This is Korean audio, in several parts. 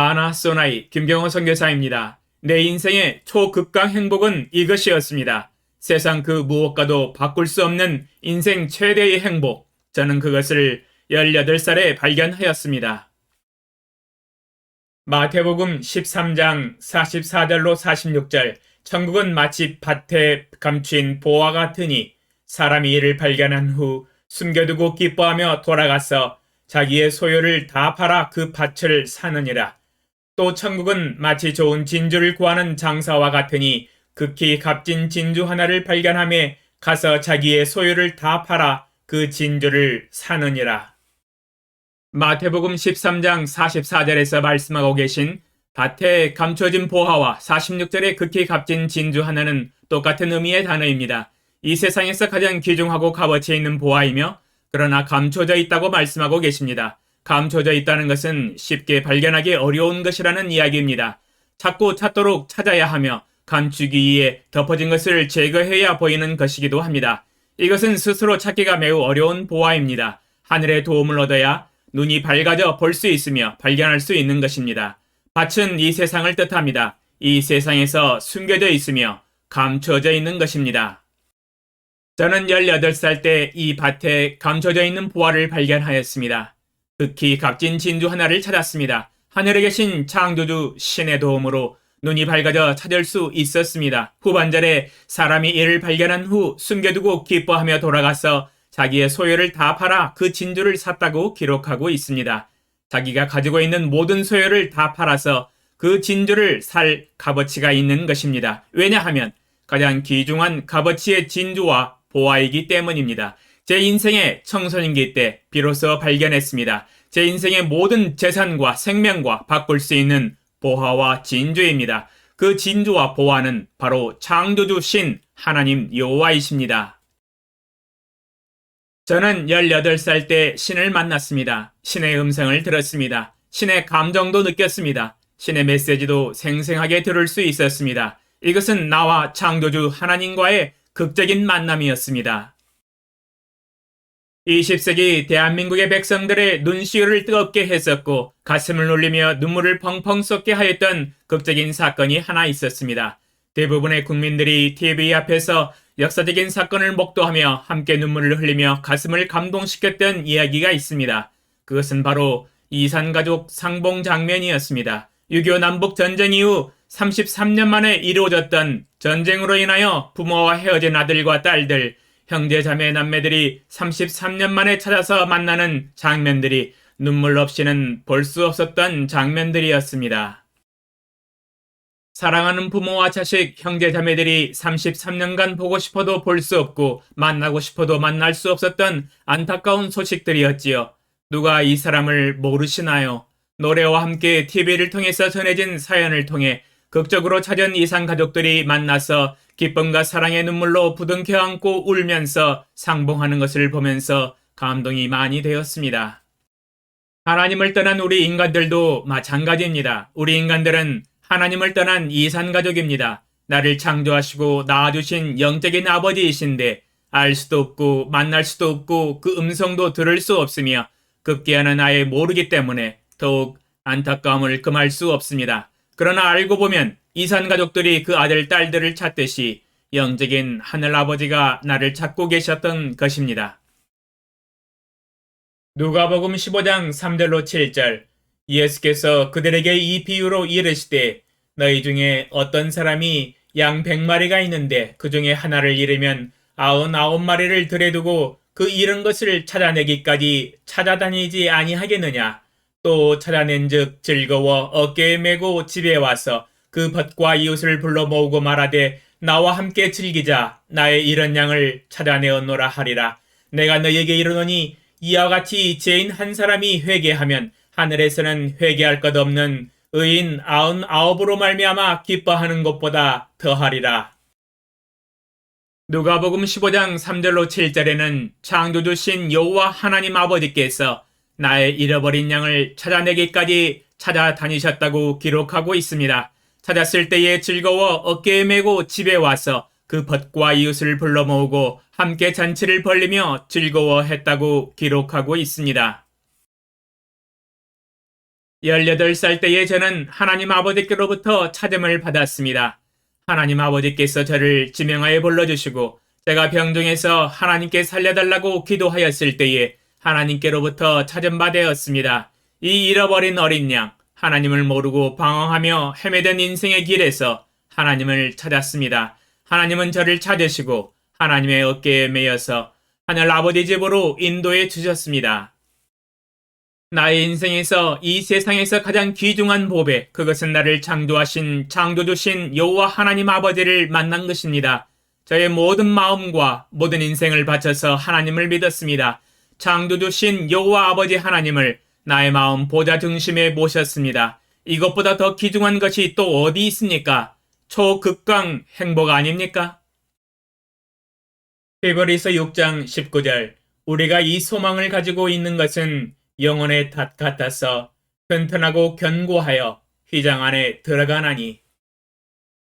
마나 소나이 김경호 선교사입니다. 내 인생의 초극강 행복은 이것이었습니다. 세상 그 무엇과도 바꿀 수 없는 인생 최대의 행복. 저는 그것을 18살에 발견하였습니다. 마태복음 13장 44절로 46절. 천국은 마치 밭에 감춘 보화 같으니 사람이 이를 발견한 후 숨겨두고 기뻐하며 돌아가서 자기의 소유를 다 팔아 그 밭을 사느니라. 또 천국은 마치 좋은 진주를 구하는 장사와 같으니 극히 값진 진주 하나를 발견하며 가서 자기의 소유를 다 팔아 그 진주를 사느니라. 마태복음 13장 44절에서 말씀하고 계신 밭에 감춰진 보화와 46절의 극히 값진 진주 하나는 똑같은 의미의 단어입니다. 이 세상에서 가장 귀중하고 값어치 있는 보화이며 그러나 감춰져 있다고 말씀하고 계십니다. 감춰져 있다는 것은 쉽게 발견하기 어려운 것이라는 이야기입니다. 찾고 찾도록 찾아야 하며 감추기 위해 덮어진 것을 제거해야 보이는 것이기도 합니다. 이것은 스스로 찾기가 매우 어려운 보화입니다. 하늘의 도움을 얻어야 눈이 밝아져 볼 수 있으며 발견할 수 있는 것입니다. 밭은 이 세상을 뜻합니다. 이 세상에서 숨겨져 있으며 감춰져 있는 것입니다. 저는 18살 때 이 밭에 감춰져 있는 보화를 발견하였습니다. 극히 값진 진주 하나를 찾았습니다. 하늘에 계신 창조주 신의 도움으로 눈이 밝아져 찾을 수 있었습니다. 후반절에 사람이 이를 발견한 후 숨겨두고 기뻐하며 돌아가서 자기의 소유를 다 팔아 그 진주를 샀다고 기록하고 있습니다. 자기가 가지고 있는 모든 소유를 다 팔아서 그 진주를 살 값어치가 있는 것입니다. 왜냐하면 가장 귀중한 값어치의 진주와 보화이기 때문입니다. 제 인생의 청소년기 때 비로소 발견했습니다. 제 인생의 모든 재산과 생명과 바꿀 수 있는 보화와 진주입니다. 그 진주와 보화는 바로 창조주 신 하나님 여호와이십니다. 저는 18살 때 신을 만났습니다. 신의 음성을 들었습니다. 신의 감정도 느꼈습니다. 신의 메시지도 생생하게 들을 수 있었습니다. 이것은 나와 창조주 하나님과의 극적인 만남이었습니다. 20세기 대한민국의 백성들의 눈시울을 뜨겁게 했었고 가슴을 울리며 눈물을 펑펑 쏟게 하였던 극적인 사건이 하나 있었습니다. 대부분의 국민들이 TV 앞에서 역사적인 사건을 목도하며 함께 눈물을 흘리며 가슴을 감동시켰던 이야기가 있습니다. 그것은 바로 이산가족 상봉 장면이었습니다. 6.25 남북전쟁 이후 33년 만에 이루어졌던 전쟁으로 인하여 부모와 헤어진 아들과 딸들, 형제 자매 남매들이 33년 만에 찾아서 만나는 장면들이 눈물 없이는 볼 수 없었던 장면들이었습니다. 사랑하는 부모와 자식, 형제 자매들이 33년간 보고 싶어도 볼 수 없고 만나고 싶어도 만날 수 없었던 안타까운 소식들이었지요. 누가 이 사람을 모르시나요? 노래와 함께 TV를 통해서 전해진 사연을 통해 극적으로 찾은 이산 가족들이 만나서 기쁨과 사랑의 눈물로 부둥켜 안고 울면서 상봉하는 것을 보면서 감동이 많이 되었습니다. 하나님을 떠난 우리 인간들도 마찬가지입니다. 우리 인간들은 하나님을 떠난 이산 가족입니다. 나를 창조하시고 낳아주신 영적인 아버지이신데 알 수도 없고 만날 수도 없고 그 음성도 들을 수 없으며 급기야는 아예 모르기 때문에 더욱 안타까움을 금할 수 없습니다. 그러나 알고 보면 이산 가족들이 그 아들, 딸들을 찾듯이 영적인 하늘아버지가 나를 찾고 계셨던 것입니다. 누가복음 15장 3절로 7절. 예수께서 그들에게 이 비유로 이르시되 너희 중에 어떤 사람이 양 100마리가 있는데 그 중에 하나를 잃으면 99마리를 들에 두고 그 잃은 것을 찾아내기까지 찾아다니지 아니하겠느냐. 또 찾아낸즉 즐거워 어깨에 메고 집에 와서 그 벗과 이웃을 불러 모으고 말하되 나와 함께 즐기자. 나의 잃은 양을 찾아내었노라 하리라. 내가 너희에게 이르노니 이와 같이 죄인 한 사람이 회개하면 하늘에서는 회개할 것 없는 의인 99으로 말미암아 기뻐하는 것보다 더하리라. 누가복음 15장 3절로 7절에는 창조주 신 여호와 하나님 아버지께서 나의 잃어버린 양을 찾아내기까지 찾아다니셨다고 기록하고 있습니다. 찾았을 때에 즐거워 어깨에 메고 집에 와서 그 벗과 이웃을 불러 모으고 함께 잔치를 벌리며 즐거워했다고 기록하고 있습니다. 18살 때에 저는 하나님 아버지께로부터 찾음을 받았습니다. 하나님 아버지께서 저를 지명하여 불러주시고 제가 병중에서 하나님께 살려달라고 기도하였을 때에 하나님께로부터 찾음받았습니다. 이 잃어버린 어린 양, 하나님을 모르고 방황하며 헤매던 인생의 길에서 하나님을 찾았습니다. 하나님은 저를 찾으시고 하나님의 어깨에 매여서 하늘 아버지 집으로 인도해 주셨습니다. 나의 인생에서 이 세상에서 가장 귀중한 보배, 그것은 나를 창조하신 창조주신 여호와 하나님 아버지를 만난 것입니다. 저의 모든 마음과 모든 인생을 바쳐서 하나님을 믿었습니다. 창조주신 여호와 아버지 하나님을 나의 마음 보좌 중심에 모셨습니다. 이것보다 더 귀중한 것이 또 어디 있습니까? 초극강 행복 아닙니까? 히브리서 6장 19절. 우리가 이 소망을 가지고 있는 것은 영혼의 닷 같아서 튼튼하고 견고하여 휘장 안에 들어가나니.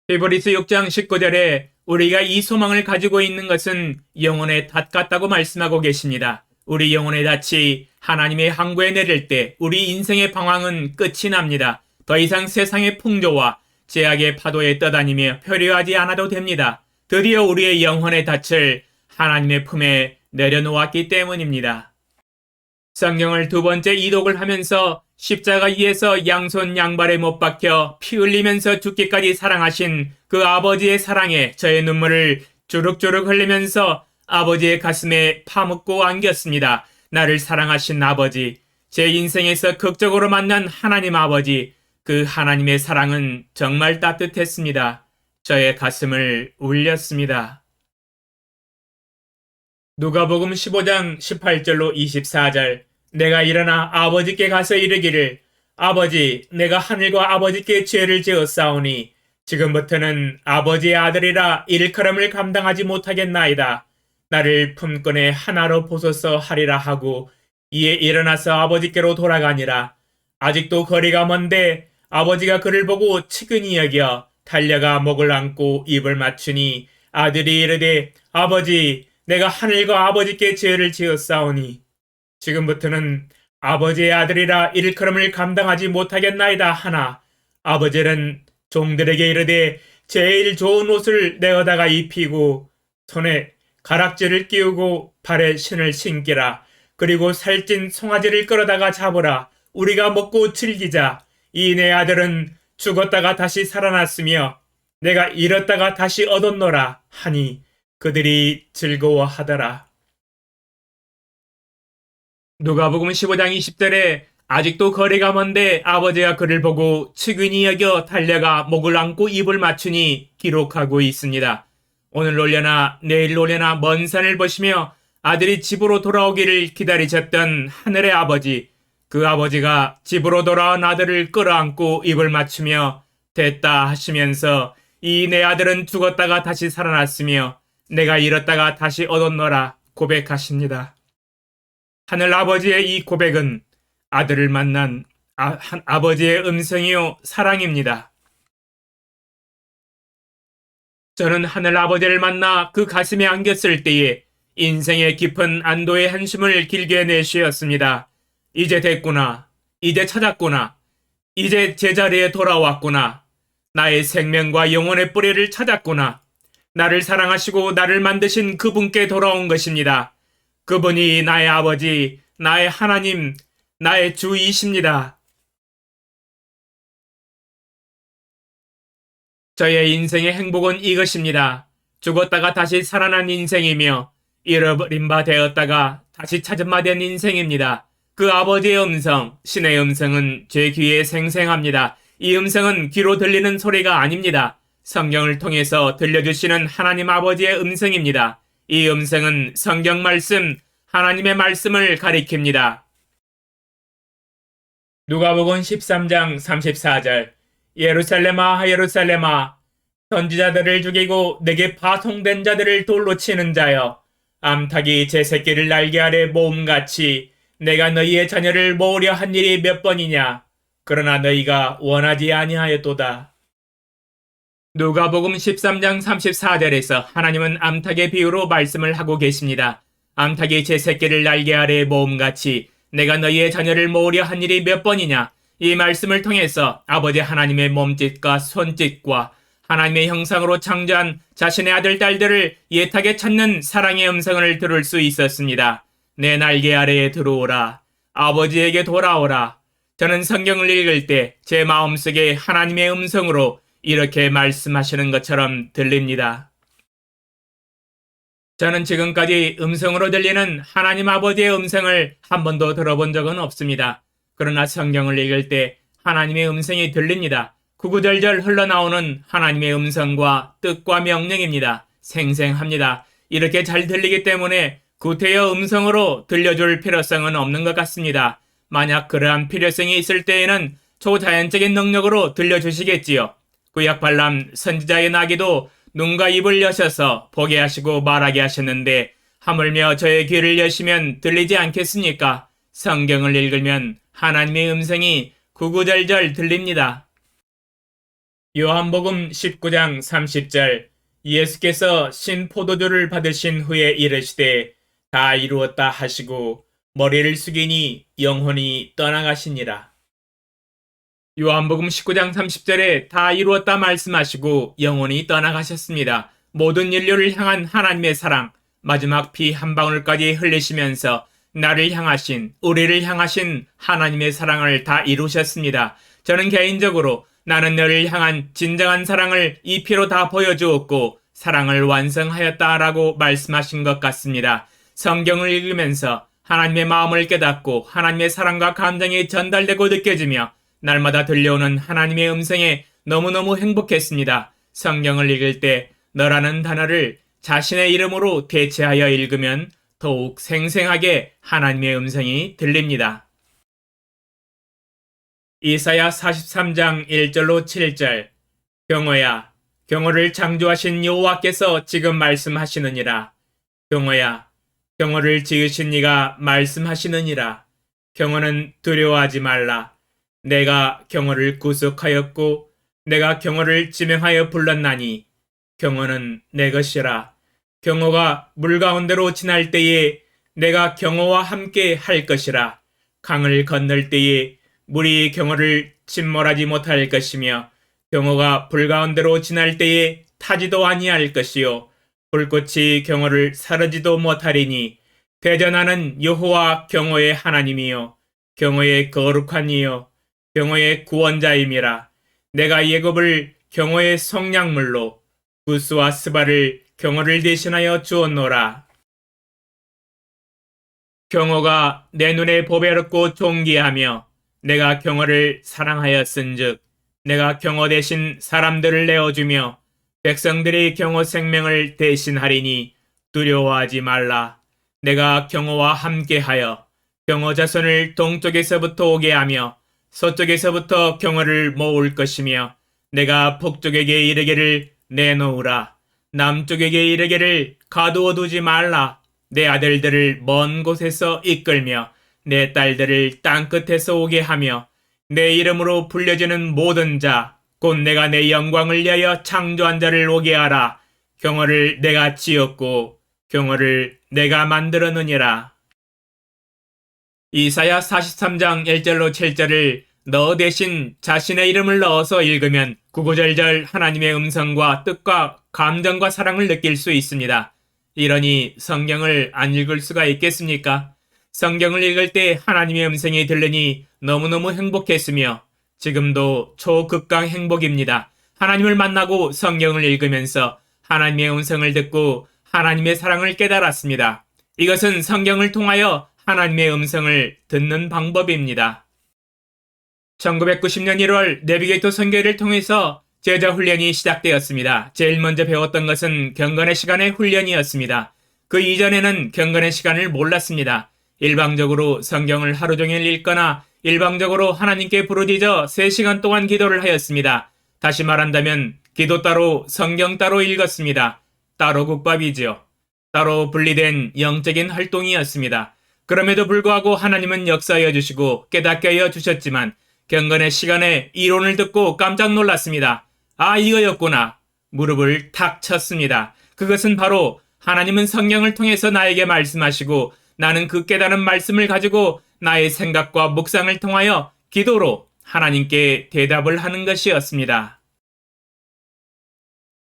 히브리서 6장 19절에 우리가 이 소망을 가지고 있는 것은 영혼의 닷 같다고 말씀하고 계십니다. 우리 영혼의 닷이 하나님의 항구에 내릴 때 우리 인생의 방황은 끝이 납니다. 더 이상 세상의 풍조와 제약의 파도에 떠다니며 표류하지 않아도 됩니다. 드디어 우리의 영혼의 닻을 하나님의 품에 내려놓았기 때문입니다. 성경을 두 번째 이독을 하면서 십자가 위에서 양손 양발에 못 박혀 피 흘리면서 죽기까지 사랑하신 그 아버지의 사랑에 저의 눈물을 주룩주룩 흘리면서 아버지의 가슴에 파묻고 안겼습니다. 나를 사랑하신 아버지, 제 인생에서 극적으로 만난 하나님 아버지, 그 하나님의 사랑은 정말 따뜻했습니다. 저의 가슴을 울렸습니다. 누가복음 15장 18절로 24절. 내가 일어나 아버지께 가서 이르기를 아버지, 내가 하늘과 아버지께 죄를 지었사오니 지금부터는 아버지의 아들이라 일컬음을 감당하지 못하겠나이다. 나를 품권에 하나로 보소서 하리라 하고 이에 일어나서 아버지께로 돌아가니라. 아직도 거리가 먼데 아버지가 그를 보고 측은히 여겨 달려가 목을 안고 입을 맞추니 아들이 이르되 아버지, 내가 하늘과 아버지께 죄를 지었사오니 지금부터는 아버지의 아들이라 일컬음을 감당하지 못하겠나이다 하나 아버지는 종들에게 이르되 제일 좋은 옷을 내어다가 입히고 손에 가락지를 끼우고 발에 신을 신기라. 그리고 살찐 송아지를 끌어다가 잡으라. 우리가 먹고 즐기자. 이 내 아들은 죽었다가 다시 살아났으며 내가 잃었다가 다시 얻었노라 하니 그들이 즐거워하더라. 누가복음 15장 20절에 아직도 거리가 먼데 아버지가 그를 보고 측은히 여겨 달려가 목을 안고 입을 맞추니 기록하고 있습니다. 오늘 놀려나 내일 놀려나 먼 산을 보시며 아들이 집으로 돌아오기를 기다리셨던 하늘의 아버지, 그 아버지가 집으로 돌아온 아들을 끌어안고 입을 맞추며 됐다 하시면서 이 내 아들은 죽었다가 다시 살아났으며 내가 잃었다가 다시 얻었노라 고백하십니다. 하늘 아버지의 이 고백은 아들을 만난 아버지의 음성이요 사랑입니다. 저는 하늘 아버지를 만나 그 가슴에 안겼을 때에 인생의 깊은 안도의 한숨을 길게 내쉬었습니다. 이제 됐구나. 이제 찾았구나. 이제 제자리에 돌아왔구나. 나의 생명과 영혼의 뿌리를 찾았구나. 나를 사랑하시고 나를 만드신 그분께 돌아온 것입니다. 그분이 나의 아버지, 나의 하나님, 나의 주이십니다. 저의 인생의 행복은 이것입니다. 죽었다가 다시 살아난 인생이며 잃어버린 바 되었다가 다시 찾은 바 된 인생입니다. 그 아버지의 음성, 신의 음성은 제 귀에 생생합니다. 이 음성은 귀로 들리는 소리가 아닙니다. 성경을 통해서 들려주시는 하나님 아버지의 음성입니다. 이 음성은 성경 말씀, 하나님의 말씀을 가리킵니다. 누가복음 13장 34절. 예루살렘아 예루살렘아 선지자들을 죽이고 내게 파송된 자들을 돌로 치는 자여, 암탉이 제 새끼를 날개 아래 모음같이 내가 너희의 자녀를 모으려 한 일이 몇 번이냐. 그러나 너희가 원하지 아니하였도다. 누가복음 13장 34절에서 하나님은 암탉의 비유로 말씀을 하고 계십니다. 암탉이 제 새끼를 날개 아래 모음같이 내가 너희의 자녀를 모으려 한 일이 몇 번이냐. 이 말씀을 통해서 아버지 하나님의 몸짓과 손짓과 하나님의 형상으로 창조한 자신의 아들, 딸들을 예탁에 찾는 사랑의 음성을 들을 수 있었습니다. 내 날개 아래에 들어오라. 아버지에게 돌아오라. 저는 성경을 읽을 때 제 마음속에 하나님의 음성으로 이렇게 말씀하시는 것처럼 들립니다. 저는 지금까지 음성으로 들리는 하나님 아버지의 음성을 한 번도 들어본 적은 없습니다. 그러나 성경을 읽을 때 하나님의 음성이 들립니다. 구구절절 흘러나오는 하나님의 음성과 뜻과 명령입니다. 생생합니다. 이렇게 잘 들리기 때문에 구태여 음성으로 들려줄 필요성은 없는 것 같습니다. 만약 그러한 필요성이 있을 때에는 초자연적인 능력으로 들려주시겠지요. 구약 발람 선지자의 나귀도 눈과 입을 여셔서 보게 하시고 말하게 하셨는데 하물며 저의 귀를 여시면 들리지 않겠습니까? 성경을 읽으면 하나님의 음성이 구구절절 들립니다. 요한복음 19장 30절 예수께서 신포도주를 받으신 후에 이르시되 다 이루었다 하시고 머리를 숙이니 영혼이 떠나가시니라. 요한복음 19장 30절에 다 이루었다 말씀하시고 영혼이 떠나가셨습니다. 모든 인류를 향한 하나님의 사랑, 마지막 피 한 방울까지 흘리시면서 나를 향하신, 우리를 향하신 하나님의 사랑을 다 이루셨습니다. 저는 개인적으로 나는 너를 향한 진정한 사랑을 이 피로 다 보여주었고 사랑을 완성하였다라고 말씀하신 것 같습니다. 성경을 읽으면서 하나님의 마음을 깨닫고 하나님의 사랑과 감정이 전달되고 느껴지며 날마다 들려오는 하나님의 음성에 너무너무 행복했습니다. 성경을 읽을 때 너라는 단어를 자신의 이름으로 대체하여 읽으면 더욱 생생하게 하나님의 음성이 들립니다. 이사야 43장 1절로 7절 경호야, 경호를 창조하신 여호와께서 지금 말씀하시느니라. 경호야, 경호를 지으신 이가 말씀하시느니라. 경호는 두려워하지 말라. 내가 경호를 구속하였고 내가 경호를 지명하여 불렀나니 경호는 내 것이라. 경호가 물 가운데로 지날 때에 내가 경호와 함께 할 것이라. 강을 건널 때에 물이 경호를 침몰하지 못할 것이며 경호가 불 가운데로 지날 때에 타지도 아니할 것이요 불꽃이 경호를 사르지도 못하리니 대전하는 여호와 경호의 하나님이요 경호의 거룩한 이요 경호의 구원자임이라. 내가 예굽을 경호의 성량물로 구스와 스바를 경호를 대신하여 주었노라. 경호가 내 눈에 보배롭고 존귀하며 내가 경호를 사랑하였은즉 내가 경호 대신 사람들을 내어주며 백성들의 경호 생명을 대신하리니 두려워하지 말라. 내가 경호와 함께하여 경호 자손을 동쪽에서부터 오게 하며 서쪽에서부터 경호를 모을 것이며 내가 북쪽에게 이르기를 내놓으라. 남쪽에게 이르기를 가두어 두지 말라. 내 아들들을 먼 곳에서 이끌며 내 딸들을 땅끝에서 오게 하며 내 이름으로 불려지는 모든 자, 곧 내가 내 영광을 위하여 창조한 자를 오게 하라. 경호를 내가 지었고 경호를 내가 만들었느니라. 이사야 43장 1절로 7절을 너 대신 자신의 이름을 넣어서 읽으면 구구절절 하나님의 음성과 뜻과 감정과 사랑을 느낄 수 있습니다. 이러니 성경을 안 읽을 수가 있겠습니까? 성경을 읽을 때 하나님의 음성이 들리니 너무너무 행복했으며 지금도 초극강 행복입니다. 하나님을 만나고 성경을 읽으면서 하나님의 음성을 듣고 하나님의 사랑을 깨달았습니다. 이것은 성경을 통하여 하나님의 음성을 듣는 방법입니다. 1990년 1월 내비게이터 선교회를 통해서 제자 훈련이 시작되었습니다. 제일 먼저 배웠던 것은 경건의 시간의 훈련이었습니다. 그 이전에는 경건의 시간을 몰랐습니다. 일방적으로 성경을 하루 종일 읽거나 일방적으로 하나님께 부르짖어 3시간 동안 기도를 하였습니다. 다시 말한다면 기도 따로 성경 따로 읽었습니다. 따로 국밥이지요. 따로 분리된 영적인 활동이었습니다. 그럼에도 불구하고 하나님은 역사하여 주시고 깨닫게 하여 주셨지만 경건의 시간에 이론을 듣고 깜짝 놀랐습니다. 아, 이거였구나. 무릎을 탁 쳤습니다. 그것은 바로 하나님은 성경을 통해서 나에게 말씀하시고 나는 그 깨달은 말씀을 가지고 나의 생각과 묵상을 통하여 기도로 하나님께 대답을 하는 것이었습니다.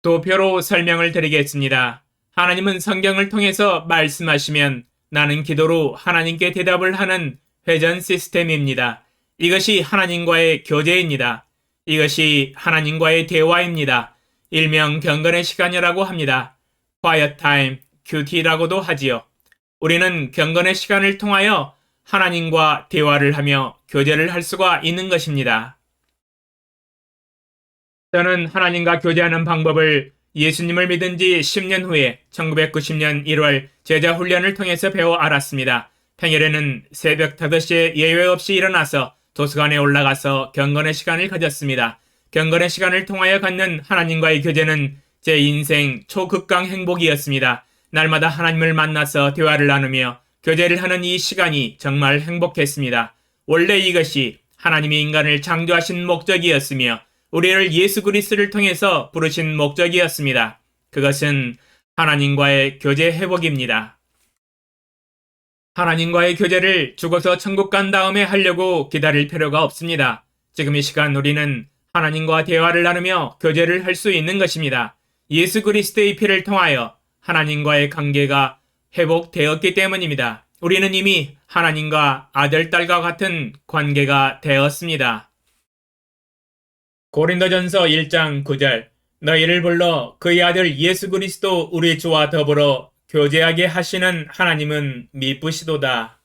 도표로 설명을 드리겠습니다. 하나님은 성경을 통해서 말씀하시면 나는 기도로 하나님께 대답을 하는 회전 시스템입니다. 이것이 하나님과의 교제입니다. 이것이 하나님과의 대화입니다. 일명 경건의 시간이라고 합니다. Quiet Time, QT라고도 하지요. 우리는 경건의 시간을 통하여 하나님과 대화를 하며 교제를 할 수가 있는 것입니다. 저는 하나님과 교제하는 방법을 예수님을 믿은 지 10년 후에 1990년 1월 제자 훈련을 통해서 배워 알았습니다. 평일에는 새벽 5시에 예외 없이 일어나서 도서관에 올라가서 경건의 시간을 가졌습니다. 경건의 시간을 통하여 갖는 하나님과의 교제는 제 인생 초극강 행복이었습니다. 날마다 하나님을 만나서 대화를 나누며 교제를 하는 이 시간이 정말 행복했습니다. 원래 이것이 하나님이 인간을 창조하신 목적이었으며 우리를 예수 그리스도를 통해서 부르신 목적이었습니다. 그것은 하나님과의 교제 회복입니다. 하나님과의 교제를 죽어서 천국 간 다음에 하려고 기다릴 필요가 없습니다. 지금 이 시간 우리는 하나님과 대화를 나누며 교제를 할 수 있는 것입니다. 예수 그리스도의 피를 통하여 하나님과의 관계가 회복되었기 때문입니다. 우리는 이미 하나님과 아들, 딸과 같은 관계가 되었습니다. 고린도전서 1장 9절 너희를 불러 그의 아들 예수 그리스도 우리 주와 더불어 교제하게 하시는 하나님은 미쁘시도다.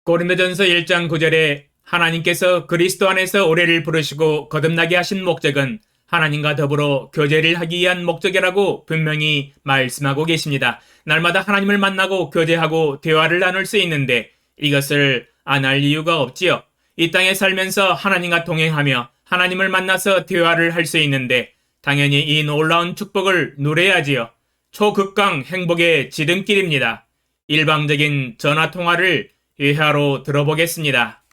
고린도전서 1장 9절에 하나님께서 그리스도 안에서 우리를 부르시고 거듭나게 하신 목적은 하나님과 더불어 교제를 하기 위한 목적이라고 분명히 말씀하고 계십니다. 날마다 하나님을 만나고 교제하고 대화를 나눌 수 있는데 이것을 안 할 이유가 없지요. 이 땅에 살면서 하나님과 동행하며 하나님을 만나서 대화를 할 수 있는데 당연히 이 놀라운 축복을 누려야지요. 초극강 행복의 지름길입니다. 일방적인 전화통화를 예화로 들어보겠습니다.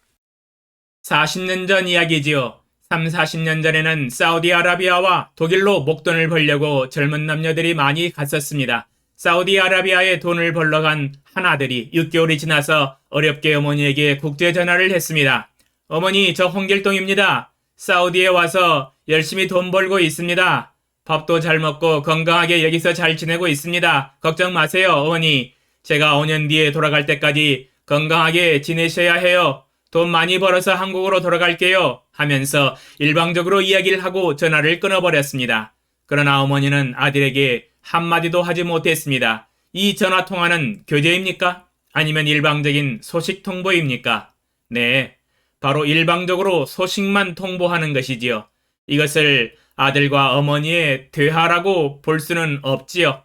40년 전 이야기지요. 40년 전에는 사우디아라비아와 독일로 목돈을 벌려고 젊은 남녀들이 많이 갔었습니다. 사우디아라비아에 돈을 벌러 간 한 아들이 6개월이 지나서 어렵게 어머니에게 국제 전화를 했습니다. 어머니, 저 홍길동입니다. 사우디에 와서 열심히 돈 벌고 있습니다. 밥도 잘 먹고 건강하게 여기서 잘 지내고 있습니다. 걱정 마세요, 어머니. 제가 5년 뒤에 돌아갈 때까지 건강하게 지내셔야 해요. 돈 많이 벌어서 한국으로 돌아갈게요. 하면서 일방적으로 이야기를 하고 전화를 끊어버렸습니다. 그러나 어머니는 아들에게 한마디도 하지 못했습니다. 이 전화통화는 교제입니까? 아니면 일방적인 소식 통보입니까? 네, 바로 일방적으로 소식만 통보하는 것이지요. 이것을 아들과 어머니의 대화라고 볼 수는 없지요.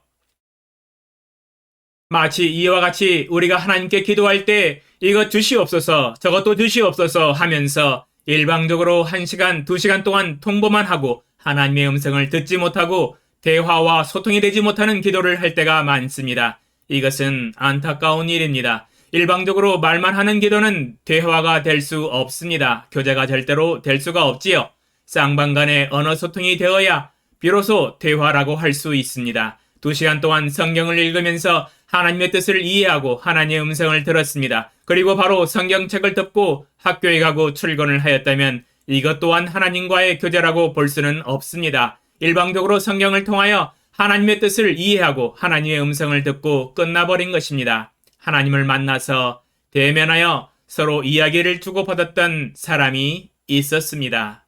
마치 이와 같이 우리가 하나님께 기도할 때 이것 주시옵소서, 저것도 주시옵소서 하면서 일방적으로 1시간, 2시간 동안 통보만 하고 하나님의 음성을 듣지 못하고 대화와 소통이 되지 못하는 기도를 할 때가 많습니다. 이것은 안타까운 일입니다. 일방적으로 말만 하는 기도는 대화가 될 수 없습니다. 교제가 절대로 될 수가 없지요. 쌍방간의 언어 소통이 되어야 비로소 대화라고 할 수 있습니다. 2시간 동안 성경을 읽으면서 하나님의 뜻을 이해하고 하나님의 음성을 들었습니다. 그리고 바로 성경책을 덮고 학교에 가고 출근을 하였다면 이것 또한 하나님과의 교제라고 볼 수는 없습니다. 일방적으로 성경을 통하여 하나님의 뜻을 이해하고 하나님의 음성을 듣고 끝나버린 것입니다. 하나님을 만나서 대면하여 서로 이야기를 주고받았던 사람이 있었습니다.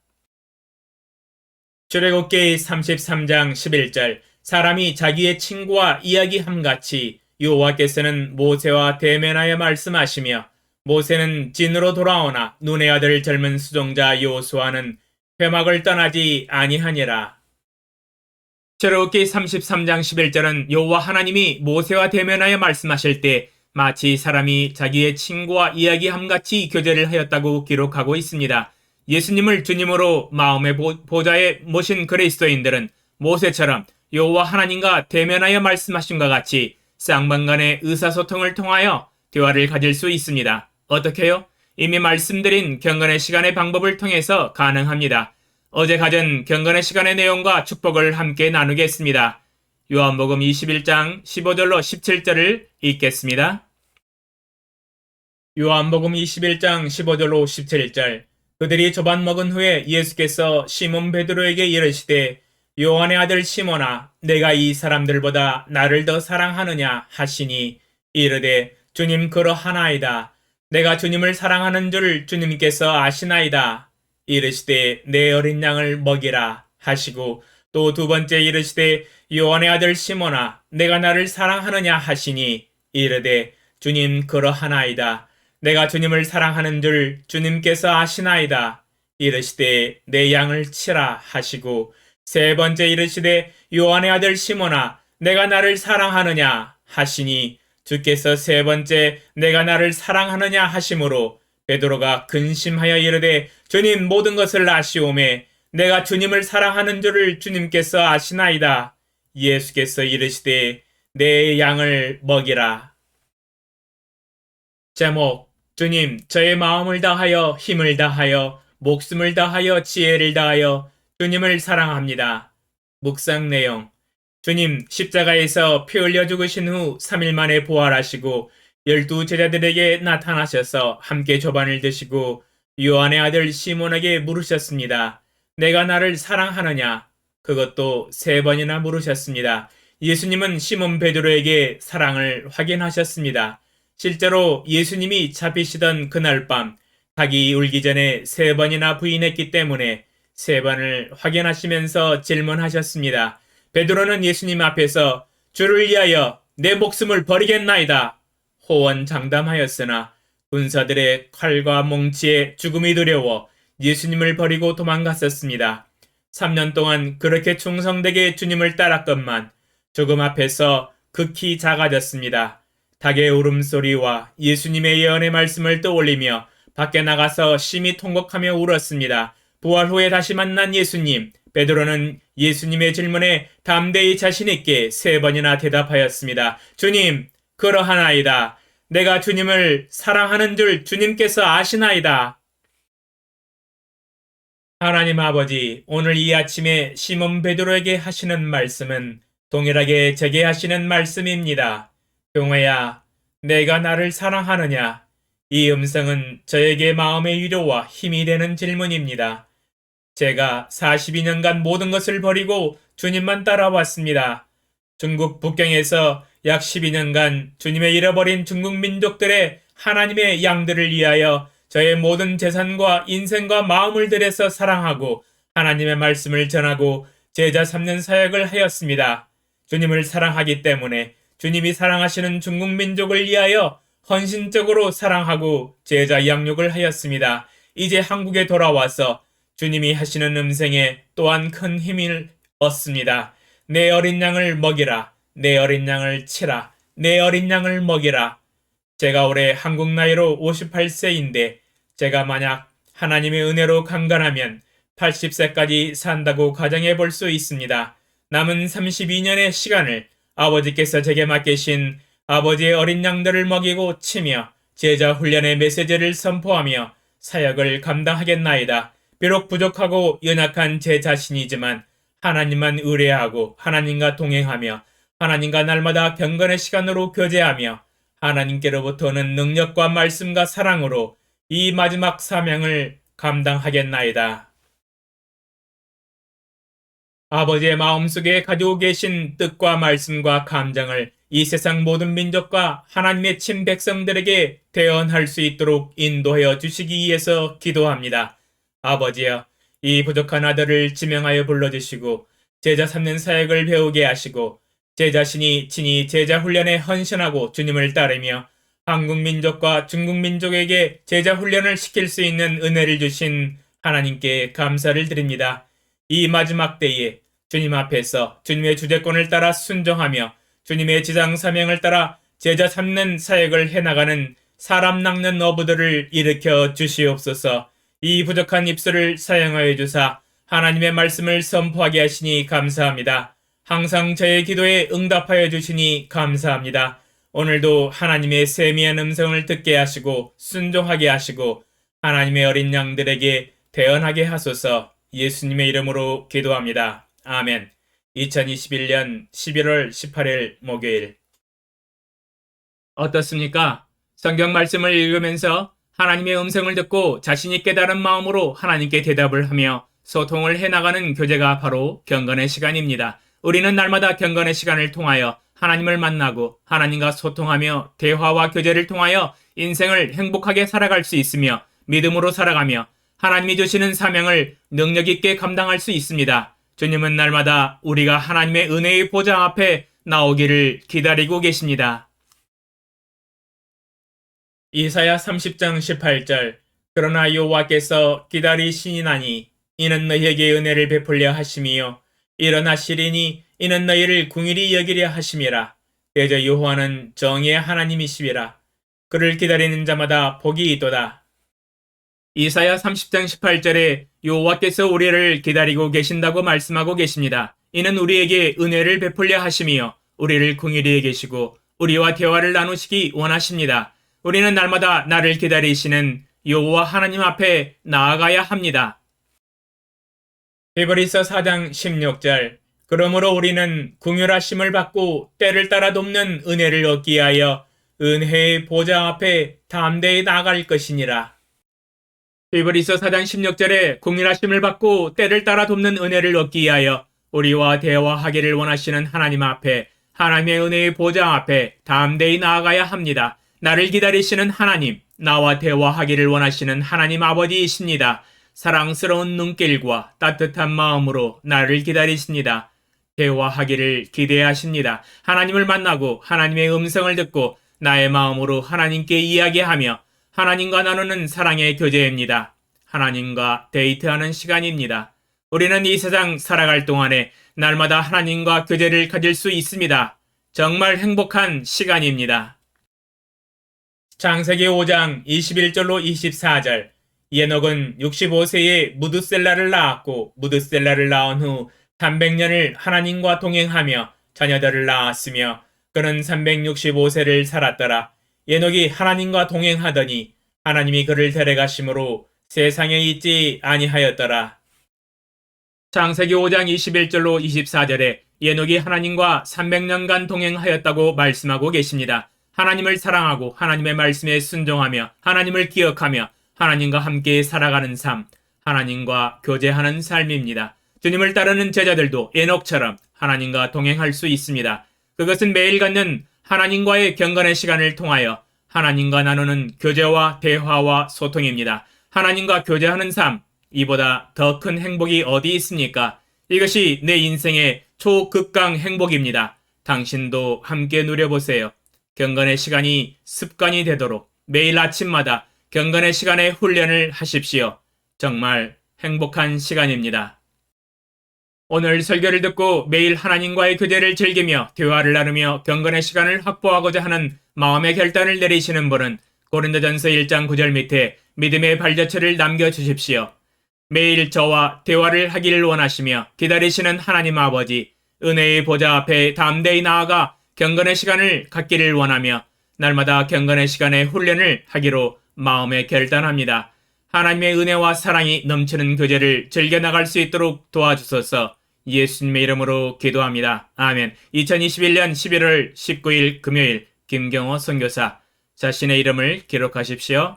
출애굽기 33장 11절 사람이 자기의 친구와 이야기함같이 여호와께서는 모세와 대면하여 말씀하시며 모세는 진으로 돌아오나 눈의 아들 젊은 수종자 여호수아는 회막을 떠나지 아니하니라. 출애굽기 33장 11절은 여호와 하나님이 모세와 대면하여 말씀하실 때 마치 사람이 자기의 친구와 이야기함같이 교제를 하였다고 기록하고 있습니다. 예수님을 주님으로 마음의 보좌에 모신 그리스도인들은 모세처럼 여호와 하나님과 대면하여 말씀하신과 같이 쌍방간의 의사소통을 통하여 대화를 가질 수 있습니다. 어떻게요? 이미 말씀드린 경건의 시간의 방법을 통해서 가능합니다. 어제 가진 경건의 시간의 내용과 축복을 함께 나누겠습니다. 요한복음 21장 15절로 17절을 읽겠습니다. 요한복음 21장 15절로 17절 그들이 조반 먹은 후에 예수께서 시몬 베드로에게 이르시되 요한의 아들 시몬아 내가 이 사람들보다 나를 더 사랑하느냐 하시니 이르되 주님 그러하나이다. 내가 주님을 사랑하는 줄 주님께서 아시나이다. 이르시되 내 어린 양을 먹이라 하시고 또 두 번째 이르시되 요한의 아들 시몬아 내가 나를 사랑하느냐 하시니 이르되 주님 그러하나이다. 내가 주님을 사랑하는 줄 주님께서 아시나이다. 이르시되 내 양을 치라 하시고 세 번째 이르시되 요한의 아들 시몬아 내가 나를 사랑하느냐 하시니 주께서 세 번째 내가 나를 사랑하느냐 하심으로 베드로가 근심하여 이르되 주님 모든 것을 아시오매 내가 주님을 사랑하는 줄을 주님께서 아시나이다. 예수께서 이르시되 내 양을 먹이라. 제목 주님 저의 마음을 다하여 힘을 다하여 목숨을 다하여 지혜를 다하여 주님을 사랑합니다. 묵상 내용 주님 십자가에서 피 흘려 죽으신 후 3일 만에 부활하시고 12 제자들에게 나타나셔서 함께 조반을 드시고 요한의 아들 시몬에게 물으셨습니다. 내가 나를 사랑하느냐? 그것도 3번이나 물으셨습니다. 예수님은 시몬 베드로에게 사랑을 확인하셨습니다. 실제로 예수님이 잡히시던 그날 밤 닭이 울기 전에 3번이나 부인했기 때문에 3번을 확인하시면서 질문하셨습니다. 베드로는 예수님 앞에서 주를 위하여 내 목숨을 버리겠나이다. 호언장담하였으나 군사들의 칼과 몽치에 죽음이 두려워 예수님을 버리고 도망갔었습니다. 3년 동안 그렇게 충성되게 주님을 따랐건만 죽음 앞에서 극히 작아졌습니다. 닭의 울음소리와 예수님의 예언의 말씀을 떠올리며 밖에 나가서 심히 통곡하며 울었습니다. 부활 후에 다시 만난 예수님, 베드로는 예수님의 질문에 담대히 자신있게 3번이나 대답하였습니다. 주님, 그러하나이다. 내가 주님을 사랑하는 줄 주님께서 아시나이다. 하나님 아버지, 오늘 이 아침에 시몬 베드로에게 하시는 말씀은 동일하게 제게 하시는 말씀입니다. 경호야, 내가 나를 사랑하느냐? 이 음성은 저에게 마음의 위로와 힘이 되는 질문입니다. 제가 42년간 모든 것을 버리고 주님만 따라왔습니다. 중국 북경에서 약 12년간 주님의 잃어버린 중국 민족들의 하나님의 양들을 위하여 저의 모든 재산과 인생과 마음을 들여서 사랑하고 하나님의 말씀을 전하고 제자 삼는 사역을 하였습니다. 주님을 사랑하기 때문에 주님이 사랑하시는 중국 민족을 위하여 헌신적으로 사랑하고 제자 양육을 하였습니다. 이제 한국에 돌아와서 주님이 하시는 음성에 또한 큰 힘을 얻습니다. 내 어린 양을 먹이라. 내 어린 양을 치라. 내 어린 양을 먹이라. 제가 올해 한국 나이로 58세인데 제가 만약 하나님의 은혜로 강건하면 80세까지 산다고 가정해 볼 수 있습니다. 남은 32년의 시간을 아버지께서 제게 맡기신 아버지의 어린 양들을 먹이고 치며 제자 훈련의 메시지를 선포하며 사역을 감당하겠나이다. 비록 부족하고 연약한 제 자신이지만 하나님만 의뢰하고 하나님과 동행하며 하나님과 날마다 경건의 시간으로 교제하며 하나님께로부터 오는 능력과 말씀과 사랑으로 이 마지막 사명을 감당하겠나이다. 아버지의 마음속에 가지고 계신 뜻과 말씀과 감정을 이 세상 모든 민족과 하나님의 친 백성들에게 대언할 수 있도록 인도하여 주시기 위해서 기도합니다. 아버지여, 이 부족한 아들을 지명하여 불러주시고 제자 삼는 사역을 배우게 하시고 제 자신이 친히 제자 훈련에 헌신하고 주님을 따르며 한국 민족과 중국 민족에게 제자 훈련을 시킬 수 있는 은혜를 주신 하나님께 감사를 드립니다. 이 마지막 때에 주님 앞에서 주님의 주재권을 따라 순종하며 주님의 지상 사명을 따라 제자 삼는 사역을 해나가는 사람 낚는 어부들을 일으켜 주시옵소서. 이 부족한 입술을 사용하여 주사 하나님의 말씀을 선포하게 하시니 감사합니다. 항상 저의 기도에 응답하여 주시니 감사합니다. 오늘도 하나님의 세미한 음성을 듣게 하시고 순종하게 하시고 하나님의 어린 양들에게 대언하게 하소서. 예수님의 이름으로 기도합니다. 아멘. 2021년 11월 18일 목요일. 어떻습니까? 성경 말씀을 읽으면서 하나님의 음성을 듣고 자신이 깨달은 마음으로 하나님께 대답을 하며 소통을 해나가는 교제가 바로 경건의 시간입니다. 우리는 날마다 경건의 시간을 통하여 하나님을 만나고 하나님과 소통하며 대화와 교제를 통하여 인생을 행복하게 살아갈 수 있으며 믿음으로 살아가며 하나님이 주시는 사명을 능력 있게 감당할 수 있습니다. 주님은 날마다 우리가 하나님의 은혜의 보좌 앞에 나오기를 기다리고 계십니다. 이사야 30장 18절 그러나 여호와께서 기다리시니나니 이는 너희에게 은혜를 베풀려 하심이요 일어나시리니 이는 너희를 궁일이 여기려 하심이라. 대저 여호와는 정의의 하나님이시리라. 그를 기다리는 자마다 복이 있도다. 이사야 30장 18절에 여호와께서 우리를 기다리고 계신다고 말씀하고 계십니다. 이는 우리에게 은혜를 베풀려 하심이요 우리를 궁일이 계시고 우리와 대화를 나누시기 원하십니다. 우리는 날마다 나를 기다리시는 여호와 하나님 앞에 나아가야 합니다. 히브리서 4장 16절 그러므로 우리는 긍휼하심을 받고 때를 따라 돕는 은혜를 얻기 위하여 은혜의 보좌 앞에 담대히 나아갈 것이니라. 히브리서 4장 16절에 긍휼하심을 받고 때를 따라 돕는 은혜를 얻기 위하여 우리와 대화하기를 원하시는 하나님 앞에 하나님의 은혜의 보좌 앞에 담대히 나아가야 합니다. 나를 기다리시는 하나님, 나와 대화하기를 원하시는 하나님 아버지이십니다. 사랑스러운 눈길과 따뜻한 마음으로 나를 기다리십니다. 대화하기를 기대하십니다. 하나님을 만나고 하나님의 음성을 듣고 나의 마음으로 하나님께 이야기하며 하나님과 나누는 사랑의 교제입니다. 하나님과 데이트하는 시간입니다. 우리는 이 세상 살아갈 동안에 날마다 하나님과 교제를 가질 수 있습니다. 정말 행복한 시간입니다. 창세기 5장 21절로 24절 에녹은 65세에 무드셀라를 낳았고 무드셀라를 낳은 후 300년을 하나님과 동행하며 자녀들을 낳았으며 그는 365세를 살았더라. 에녹이 하나님과 동행하더니 하나님이 그를 데려가심으로 세상에 있지 아니하였더라. 창세기 5장 21절로 24절에 에녹이 하나님과 300년간 동행하였다고 말씀하고 계십니다. 하나님을 사랑하고 하나님의 말씀에 순종하며 하나님을 기억하며 하나님과 함께 살아가는 삶, 하나님과 교제하는 삶입니다. 주님을 따르는 제자들도 에녹처럼 하나님과 동행할 수 있습니다. 그것은 매일 갖는 하나님과의 경건의 시간을 통하여 하나님과 나누는 교제와 대화와 소통입니다. 하나님과 교제하는 삶, 이보다 더 큰 행복이 어디 있습니까? 이것이 내 인생의 초극강 행복입니다. 당신도 함께 누려보세요. 경건의 시간이 습관이 되도록 매일 아침마다 경건의 시간에 훈련을 하십시오. 정말 행복한 시간입니다. 오늘 설교를 듣고 매일 하나님과의 교제를 즐기며 대화를 나누며 경건의 시간을 확보하고자 하는 마음의 결단을 내리시는 분은 고린도전서 1장 9절 밑에 믿음의 발자취를 남겨주십시오. 매일 저와 대화를 하기를 원하시며 기다리시는 하나님 아버지, 은혜의 보좌 앞에 담대히 나아가 경건의 시간을 갖기를 원하며 날마다 경건의 시간에 훈련을 하기로 마음에 결단합니다. 하나님의 은혜와 사랑이 넘치는 교제를 즐겨나갈 수 있도록 도와주소서. 예수님의 이름으로 기도합니다. 아멘. 2021년 11월 19일 금요일 김경호 선교사, 자신의 이름을 기록하십시오.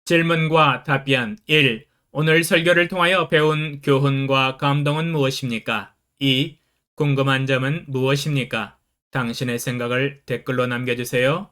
질문과 답변 1. 오늘 설교를 통하여 배운 교훈과 감동은 무엇입니까? 2. 궁금한 점은 무엇입니까? 당신의 생각을 댓글로 남겨주세요.